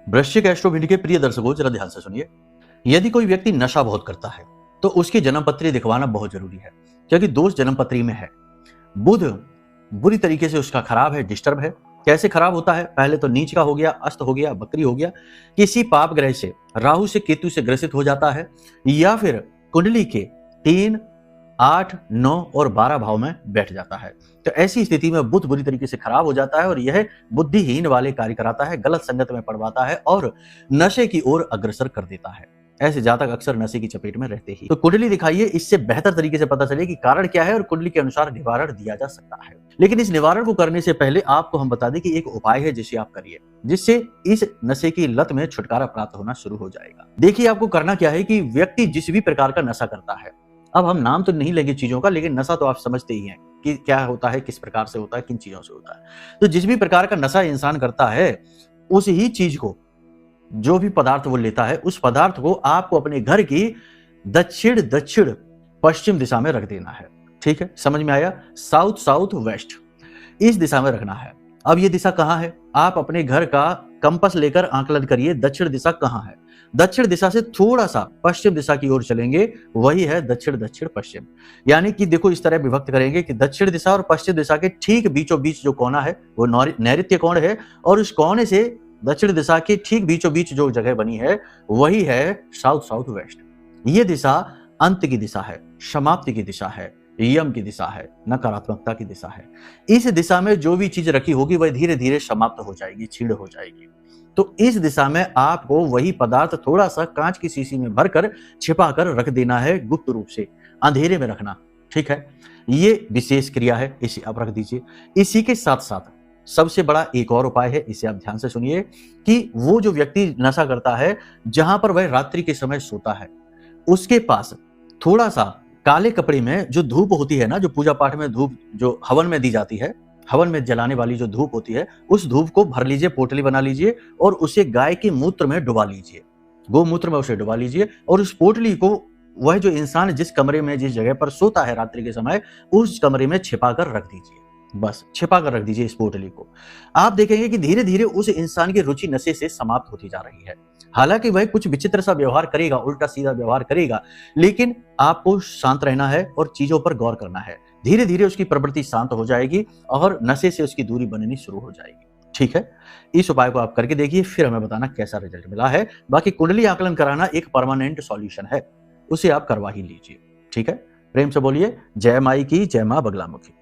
वृश्चिक एस्ट्रो के प्रिय दर्शकों, जरा ध्यान से सुनिए। यदि कोई व्यक्ति नशा बहुत करता है तो उसकी जन्म पत्री दिखवाना बहुत जरूरी है, क्योंकि दोष जन्म पत्री में है। बुध बुरी तरीके से उसका खराब है, डिस्टर्ब है। कैसे खराब होता है? पहले तो नीच का हो गया, अस्त हो गया, बकरी हो गया, किसी पाप ग्रह से, राहु से, केतु से ग्रसित हो जाता है, या फिर कुंडली के 3, 8, 9 और 12 भाव में बैठ जाता है। तो ऐसी स्थिति में बुध बुरी तरीके से खराब हो जाता है और यह बुद्धिहीन वाले कार्य कराता है, गलत संगत में पड़वाता है और नशे की ओर अग्रसर कर देता है। ऐसे जातक अक्सर नशे की चपेट में रहते ही। तो कुंडली दिखाइए, इससे बेहतर तरीके से पता चले कि कारण क्या है और कुंडली के अनुसार निवारण दिया जा सकता है। लेकिन इस निवारण को करने से पहले आपको हम बता दें कि एक उपाय है जिसे आप करिए, जिससे इस नशे की लत में छुटकारा प्राप्त होना शुरू हो जाएगा। देखिए, आपको करना क्या है कि व्यक्ति जिस भी प्रकार का नशा करता है, अब हम नाम तो नहीं लेंगे चीजों का, लेकिन नशा तो आप समझते ही हैं कि क्या होता है, किस प्रकार से होता है, किन चीजों से होता है। तो जिस भी प्रकार का नशा इंसान करता है, उस ही चीज को, जो भी पदार्थ वो लेता है, उस पदार्थ को आपको अपने घर की दक्षिण दक्षिण पश्चिम दिशा में रख देना है। ठीक है, समझ में आया? साउथ साउथ वेस्ट, इस दिशा में रखना है। अब ये दिशा कहां है? आप अपने घर का कंपास लेकर आंकलन करिए, दक्षिण दिशा कहां है। दक्षिण दिशा से थोड़ा सा पश्चिम दिशा की ओर चलेंगे, वही है दक्षिण दक्षिण पश्चिम। यानी कि देखो, इस तरह विभक्त करेंगे कि दक्षिण दिशा और पश्चिम दिशा के ठीक बीचों बीच जो कोना है वो नैऋत्य कोण है, और उस कोने से दक्षिण दिशा के ठीक बीचों बीच जो जगह बनी है वही है साउथ साउथ वेस्ट। ये दिशा अंत की दिशा है, समाप्ति की दिशा है, यम की दिशा है, नकारात्मकता की दिशा है। इस दिशा में जो भी चीज रखी होगी वह धीरे धीरे समाप्त हो जाएगी, छीड़ हो जाएगी। तो इस दिशा में आपको वही पदार्थ थोड़ा सा कांच की शीशी में भरकर छिपा कर रख देना है, गुप्त रूप से अंधेरे में रखना। ठीक है, ये विशेष क्रिया है, इसे आप रख दीजिए। इसी के साथ साथ सबसे बड़ा एक और उपाय है, इसे आप ध्यान से सुनिए, कि वो जो व्यक्ति नशा करता है, जहां पर वह रात्रि के समय सोता है, उसके पास थोड़ा सा काले कपड़े में जो धूप होती है ना, जो पूजा पाठ में धूप जो हवन में दी जाती है, हवन में जलाने वाली जो धूप होती है, उस धूप को भर लीजिए, पोटली बना लीजिए और उसे गाय के मूत्र में डुबा लीजिए, गोमूत्र में उसे डुबा लीजिए, और उस पोटली को वह जो इंसान जिस कमरे में, जिस जगह पर सोता है रात्रि के समय, उस कमरे में छिपा कर रख दीजिए। बस छिपा कर रख दीजिए इस पोटली को। आप देखेंगे कि धीरे धीरे उस इंसान की रुचि नशे से समाप्त होती जा रही है। हालांकि वह कुछ विचित्र सा व्यवहार करेगा, उल्टा सीधा व्यवहार करेगा, लेकिन आपको शांत रहना है और चीजों पर गौर करना है। धीरे धीरे उसकी प्रवृत्ति शांत हो जाएगी और नशे से उसकी दूरी बननी शुरू हो जाएगी। ठीक है, इस उपाय को आप करके देखिए, फिर हमें बताना कैसा रिजल्ट मिला है। बाकी कुंडली आकलन कराना एक परमानेंट सॉल्यूशन है, उसे आप करवा ही लीजिए। ठीक है, प्रेम से बोलिए जय माई की, जय मां बगलामुखी।